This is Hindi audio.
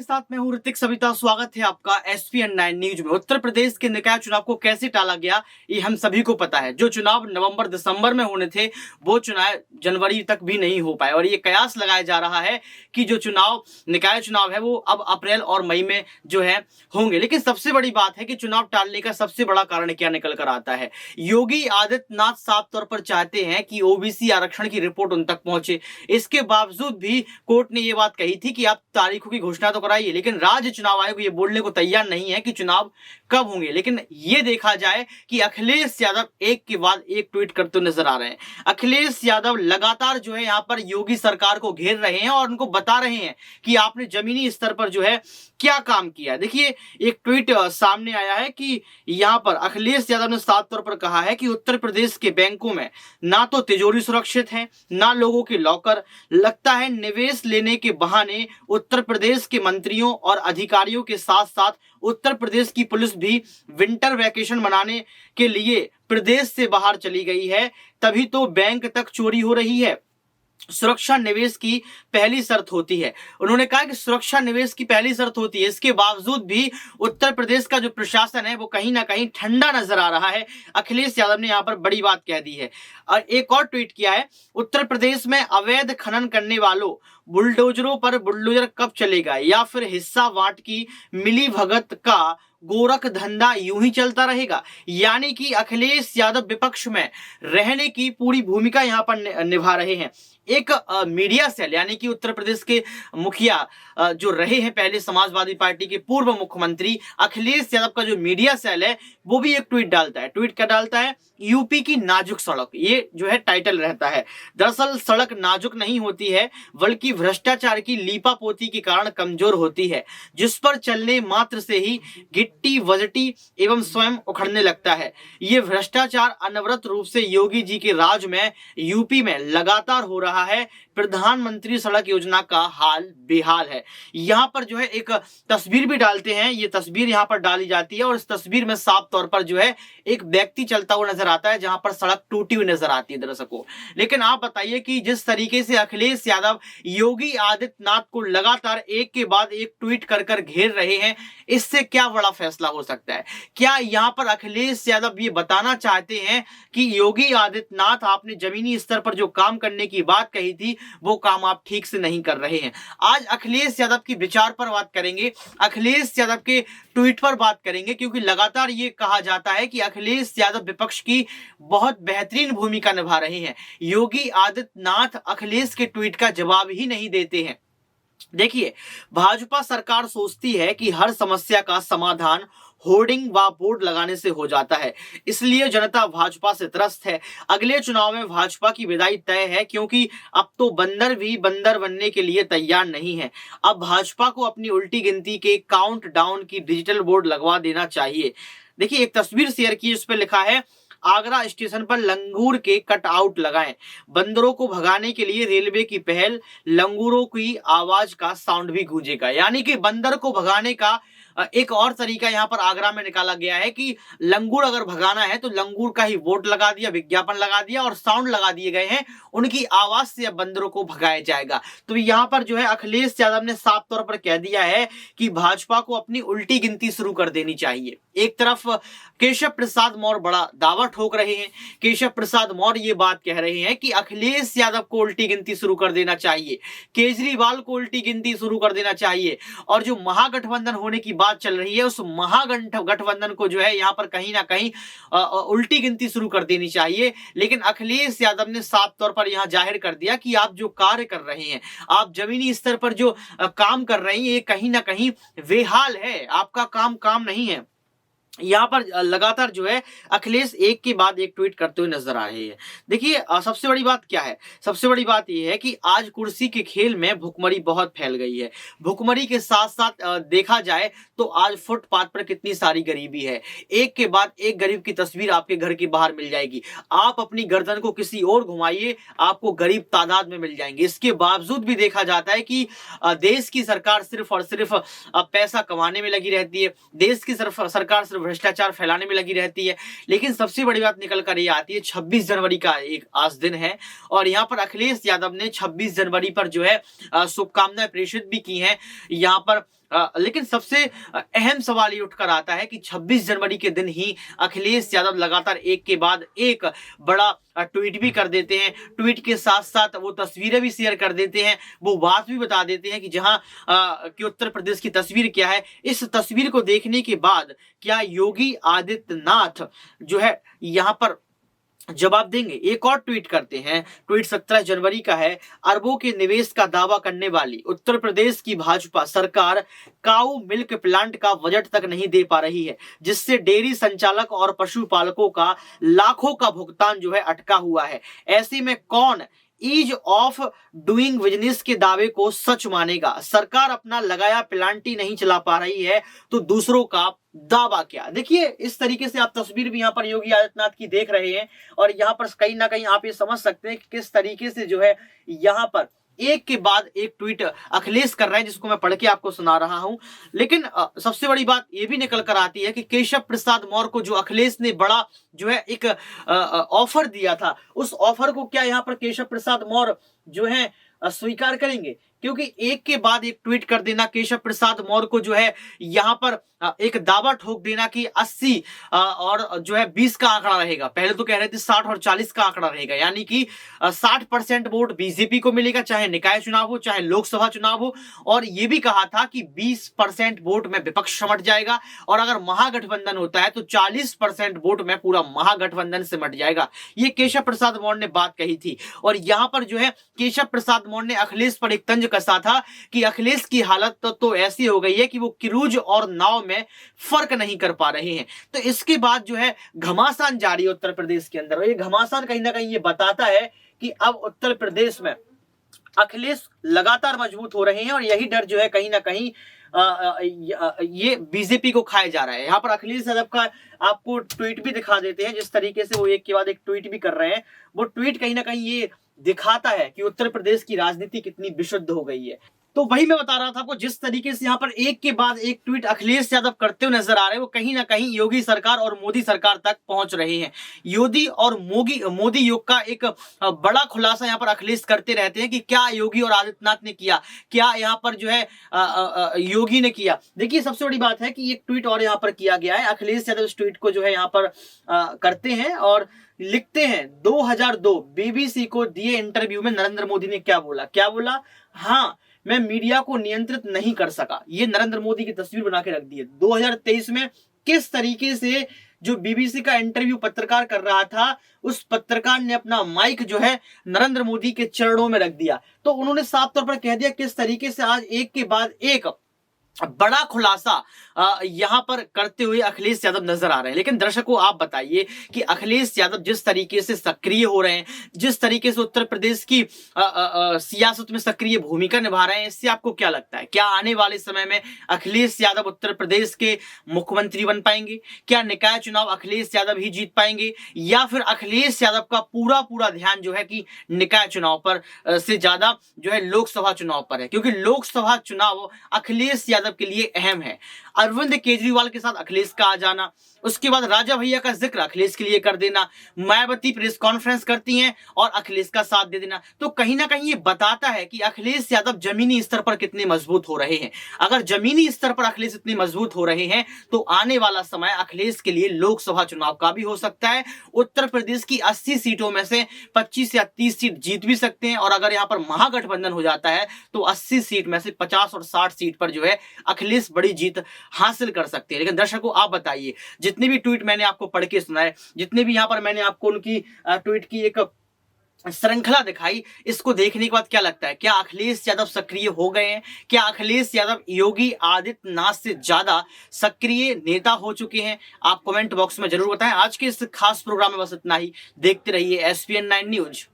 साथ मैं हूं ऋतिक सविता। स्वागत है आपका SPN9 न्यूज में। उत्तर प्रदेश के निकाय चुनाव को कैसे टाला गया ये हम सभी को पता है। जो चुनाव नवंबर दिसंबर में होने थे वो चुनाव जनवरी तक भी नहीं हो पाए और ये कयास लगाया जा रहा है कि जो निकाय चुनाव है वो अब अप्रैल और मई में जो है होंगे। लेकिन सबसे बड़ी बात है कि चुनाव टालने का सबसे बड़ा कारण क्या निकल कर आता है। योगी आदित्यनाथ साफ तौर पर चाहते हैं कि OBC आरक्षण की रिपोर्ट उन तक पहुंचे। इसके बावजूद भी कोर्ट ने ये बात कही थी कि आप तारीखों की घोषणा तो कराइए, लेकिन राज्य चुनाव आयोग ये बोलने को तैयार नहीं है कि चुनाव कब होंगे। लेकिन ये देखा जाए कि अखिलेश यादव एक के बाद एक ट्वीट करते नजर आ रहे हैं। अखिलेश यादव लगातार जो है यहाँ पर योगी सरकार को घेर रहे हैं और उनको बता रहे हैं कि आपने जमीनी स्तर पर जो है क्या काम किया। देखिए, एक ट्वीट सामने आया है कि यहाँ पर अखिलेश यादव ने साफ तौर पर कहा है कि उत्तर प्रदेश के बैंकों में ना तो तिजोरी सुरक्षित है, ना लोगों के लॉकर। लगता है निवेश लेने के बहाने उत्तर प्रदेश के मंत्रियों और अधिकारियों के साथ साथ उत्तर प्रदेश की पुलिस भी विंटर वैकेशन मनाने के लिए प्रदेश से बाहर चली गई है, तभी तो बैंक तक चोरी हो रही है। सुरक्षा निवेश की पहली शर्त होती है। उन्होंने कहा कि सुरक्षा निवेश की पहली शर्त होती है। इसके बावजूद भी उत्तर प्रदेश का जो प्रशासन है वो कहीं ना कहीं ठंडा नजर आ रहा है। अखिलेश यादव ने यहां पर बड़ी बात कह दी है और एक और ट्वीट किया है, उत्तर प्रदेश में अवैध खनन करने वालों बुलडोजरों पर बुलडोजर कब चलेगा या फिर हिस्सा बांट की मिली भगत का गोरख धंधा यूं ही चलता रहेगा। यानी कि अखिलेश यादव विपक्ष में रहने की पूरी भूमिका यहां पर निभा रहे हैं। एक मीडिया सेल यानी कि उत्तर प्रदेश के मुखिया जो रहे हैं पहले समाजवादी पार्टी के पूर्व मुख्यमंत्री अखिलेश यादव का जो मीडिया सेल है वो भी एक ट्वीट डालता है। ट्वीट क्या डालता है? यूपी की नाजुक सड़क, ये जो है टाइटल रहता है। दरअसल सड़क नाजुक नहीं होती है बल्कि भ्रष्टाचार की लीपापोती के कारण कमजोर होती है, जिस पर चलने मात्र से ही गिट्टी वजटी एवं स्वयं उखड़ने लगता है। ये भ्रष्टाचार अनवरत रूप से योगी जी के राज में यूपी में लगातार हो रहा है। प्रधानमंत्री सड़क योजना का हाल बेहाल है। यहाँ पर जो है एक तस्वीर भी डालते हैं। ये तस्वीर यहाँ पर डाली जाती है और इस तस्वीर में साफ तौर पर जो है एक व्यक्ति चलता हुआ नजर आता है जहां पर सड़क टूटी हुई नजर आती है दर्शकों। लेकिन आप बताइए कि जिस तरीके से अखिलेश यादव योगी आदित्यनाथ को लगातार एक के बाद एक ट्वीट कर कर घेर रहे हैं, इससे क्या बड़ा फैसला हो सकता है? क्या यहाँ पर अखिलेश यादव ये बताना चाहते हैं कि योगी आदित्यनाथ आपने जमीनी स्तर पर जो काम करने की बात कही थी वो काम आप ठीक से नहीं कर रहे हैं? आज अखिलेश यादव की विचार पर बात करेंगे, अखिलेश यादव के ट्वीट पर बात करेंगे, क्योंकि लगातार ये कहा जाता है कि अखिलेश यादव विपक्ष की बहुत बेहतरीन भूमिका निभा रहे हैं। योगी आदित्यनाथ अखिलेश के ट्वीट का जवाब ही नहीं देते हैं। देखिए, भाजपा सरकार सोचती है कि हर समस्या का समाधान होर्डिंग व बोर्ड लगाने से हो जाता है, इसलिए जनता भाजपा से त्रस्त है। अगले चुनाव में भाजपा की विदाई तय है, क्योंकि अब तो बंदर भी बंदर बनने के लिए तैयार नहीं है। अब भाजपा को अपनी उल्टी गिनती के काउंट डाउन की डिजिटल बोर्ड लगवा देना चाहिए। देखिए, एक तस्वीर शेयर की, उस पर लिखा है, आगरा स्टेशन पर लंगूर के कटआउट लगाएं। बंदरों को भगाने के लिए रेलवे की पहल, लंगूरों की आवाज का साउंड भी गूंजेगा। यानी कि बंदर को भगाने का एक और तरीका यहाँ पर आगरा में निकाला गया है कि लंगूर अगर भगाना है तो लंगूर का ही बोर्ड लगा दिया, विज्ञापन लगा दिया और साउंड लगा दिए गए हैं। उनकी आवाज से अब बंदरों को भगाया जाएगा। तो यहाँ पर जो है अखिलेश यादव ने साफ तौर पर कह दिया है कि भाजपा को अपनी उल्टी गिनती शुरू कर देनी चाहिए। एक तरफ केशव प्रसाद मौर्य बड़ा दावा ठोक रहे हैं। केशव प्रसाद मौर्य ये बात कह रहे हैं कि अखिलेश यादव को उल्टी गिनती शुरू कर देना चाहिए, केजरीवाल को उल्टी गिनती शुरू कर देना चाहिए, और जो महागठबंधन होने की बात चल रही है उस महागठबंधन को जो है यहाँ पर कहीं ना कहीं उल्टी गिनती शुरू कर देनी चाहिए। लेकिन अखिलेश यादव ने साफ तौर पर यहाँ जाहिर कर दिया कि आप जो कार्य कर रहे हैं, आप जमीनी स्तर पर जो काम कर रहे हैं, ये कहीं ना कहीं बेहाल है, आपका काम नहीं है। यहाँ पर लगातार जो है अखिलेश एक के बाद एक ट्वीट करते हुए नजर आ रहे हैं। देखिए, सबसे बड़ी बात क्या है? सबसे बड़ी बात यह है कि आज कुर्सी के खेल में भुखमरी बहुत फैल गई है। भुखमरी के साथ साथ देखा जाए तो आज फुटपाथ पर कितनी सारी गरीबी है। एक के बाद एक गरीब की तस्वीर आपके घर के बाहर मिल जाएगी। आप अपनी गर्दन को किसी और घुमाइए, आपको गरीब तादाद में मिल जाएंगे। इसके बावजूद भी देखा जाता है कि देश की सरकार सिर्फ और सिर्फ पैसा कमाने में लगी रहती है। देश की सरकार सिर्फ भ्रष्टाचार फैलाने में लगी रहती है। लेकिन सबसे बड़ी बात निकल कर ये आती है, 26 जनवरी का एक आज दिन है और यहाँ पर अखिलेश यादव ने 26 जनवरी पर जो है शुभकामनाएं प्रेषित भी की हैं। यहाँ पर लेकिन सबसे अहम सवाल ये उठकर आता है कि 26 जनवरी के दिन ही अखिलेश यादव लगातार एक के बाद एक बड़ा ट्वीट भी कर देते हैं। ट्वीट के साथ साथ वो तस्वीरें भी शेयर कर देते हैं, वो बात भी बता देते हैं कि जहां कि उत्तर प्रदेश की तस्वीर क्या है। इस तस्वीर को देखने के बाद क्या योगी आदित्यनाथ जो है यहां पर जवाब देंगे? एक और ट्वीट करते हैं, ट्वीट 17 जनवरी का है। अरबों के निवेश का दावा करने वाली उत्तर प्रदेश की भाजपा सरकार काऊ मिल्क प्लांट का बजट तक नहीं दे पा रही है, जिससे डेयरी संचालक और पशुपालकों का लाखों का भुगतान जो है अटका हुआ है। ऐसे में कौन ईज ऑफ डूइंग बिजनेस के दावे को सच मानेगा? सरकार अपना लगाया प्लांट ही नहीं चला पा रही है तो दूसरों का दावा क्या? देखिए, इस तरीके से आप तस्वीर भी यहाँ पर योगी आदित्यनाथ की देख रहे हैं और यहाँ पर कहीं ना कहीं आप ये समझ सकते हैं कि किस तरीके से जो है यहाँ पर एक के बाद एक ट्वीट अखिलेश कर रहे हैं, जिसको मैं पढ़ के आपको सुना रहा हूं। लेकिन सबसे बड़ी बात यह भी निकल कर आती है कि केशव प्रसाद मौर्य को जो अखिलेश ने बड़ा जो है एक ऑफर दिया था, उस ऑफर को क्या यहाँ पर केशव प्रसाद मौर्य जो है स्वीकार करेंगे? क्योंकि एक के बाद एक ट्वीट कर देना, केशव प्रसाद मौर्य को जो है यहाँ पर एक दावा ठोक देना कि 80 और जो है 20 का आंकड़ा रहेगा। पहले तो कह रहे थे 60 और 40 का आंकड़ा रहेगा, यानी कि 60% वोट बीजेपी को मिलेगा, चाहे निकाय चुनाव हो चाहे लोकसभा चुनाव हो। और ये भी कहा था कि 20% वोट में विपक्ष समट जाएगा और अगर महागठबंधन होता है तो 40% वोट में पूरा महागठबंधन सिमट जाएगा। ये केशव प्रसाद मौर्य ने बात कही थी। और यहां पर जो है केशव प्रसाद मौर्य ने अखिलेश पर एक तंज कसा था कि अखिलेश की हालत तो ऐसी हो गई है कि वो क्रूज और नाव में फर्क नहीं कर पा रहे हैं। तो इसके बाद जो है घमासान जारी है उत्तर प्रदेश के अंदर। और ये घमासान कहीं ना कहीं ये बताता है कि अब उत्तर प्रदेश में अखिलेश लगातार मजबूत हो रहे हैं और यही डर जो है कहीं ना कहीं ये बीजेपी को खाया जा रहा है। यहाँ पर अखिलेश यादव का आपको ट्वीट भी दिखा देते हैं, जिस तरीके से वो एक के बाद एक ट्वीट भी कर रहे हैं। वो ट्वीट कहीं ना कहीं ये दिखाता है कि उत्तर प्रदेश की राजनीति कितनी विशुद्ध हो गई है। तो वही मैं बता रहा था आपको, जिस तरीके से यहाँ पर एक के बाद एक ट्वीट अखिलेश यादव करते हुए नजर आ रहे हैं, वो कहीं ना कहीं योगी सरकार और मोदी सरकार तक पहुंच रहे हैं। योगी और मोदी योग का एक बड़ा खुलासा यहाँ पर अखिलेश करते रहते हैं कि क्या योगी और आदित्यनाथ ने किया, क्या यहाँ पर जो है योगी ने किया। देखिए, सबसे बड़ी बात है कि एक ट्वीट और यहाँ पर किया गया है। अखिलेश यादव इस ट्वीट को जो है यहाँ पर करते हैं और लिखते हैं, 2002 बीबीसी को दिए इंटरव्यू में नरेंद्र मोदी ने क्या बोला? हाँ, मैं मीडिया को नियंत्रित नहीं कर सका। ये नरेंद्र मोदी की तस्वीर बना के रख दी है। 2023 में किस तरीके से जो बीबीसी का इंटरव्यू पत्रकार कर रहा था, उस पत्रकार ने अपना माइक जो है नरेंद्र मोदी के चरणों में रख दिया। तो उन्होंने साफ तौर पर कह दिया किस तरीके से आज एक के बाद एक बड़ा खुलासा यहां पर करते हुए अखिलेश यादव नजर आ रहे हैं। लेकिन दर्शकों, आप बताइए कि अखिलेश यादव जिस तरीके से सक्रिय हो रहे हैं, जिस तरीके से उत्तर प्रदेश की सियासत में सक्रिय भूमिका निभा रहे हैं, इससे आपको क्या लगता है? क्या आने वाले समय में अखिलेश यादव उत्तर प्रदेश के मुख्यमंत्री बन पाएंगे? क्या निकाय चुनाव अखिलेश यादव ही जीत पाएंगे, या फिर अखिलेश यादव का पूरा ध्यान जो है कि निकाय चुनाव पर से ज्यादा जो है लोकसभा चुनाव पर है? क्योंकि लोकसभा चुनाव अखिलेश यादव के लिए अहम है। अरविंद केजरीवाल के साथ अखिलेश का आ जाना, उसके बाद राजा भैया का जिक्र अखिलेश के लिए कर देना, मायावती प्रेस कॉन्फ्रेंस करती हैं और अखिलेश का साथ दे देना, तो कहीं ना कहीं ये बताता है कि अखिलेश यादव जमीनी स्तर पर कितने मजबूत हो रहे हैं। अगर जमीनी स्तर पर अखिलेश इतने मजबूत हो रहे हैं तो आने वाला समय अखिलेश के लिए लोकसभा चुनाव का भी हो सकता है। उत्तर प्रदेश की 80 सीटों में से 25 या 30 सीट जीत भी सकते हैं और अगर यहाँ पर महागठबंधन हो जाता है तो 80 सीट में से 50 और 60 सीट पर जो है अखिलेश बड़ी जीत हासिल कर सकते हैं। लेकिन दर्शकों, आप बताइए, जितने भी ट्वीट मैंने आपको पढ़ के सुनाए, जितने भी यहाँ पर मैंने आपको उनकी ट्वीट की एक श्रृंखला दिखाई, इसको देखने के बाद क्या लगता है? क्या अखिलेश यादव सक्रिय हो गए हैं? क्या अखिलेश यादव योगी आदित्यनाथ से ज्यादा सक्रिय नेता हो चुके हैं? आप कमेंट बॉक्स में जरूर बताएं। आज के इस खास प्रोग्राम में बस इतना ही। देखते रहिए SPN9 न्यूज।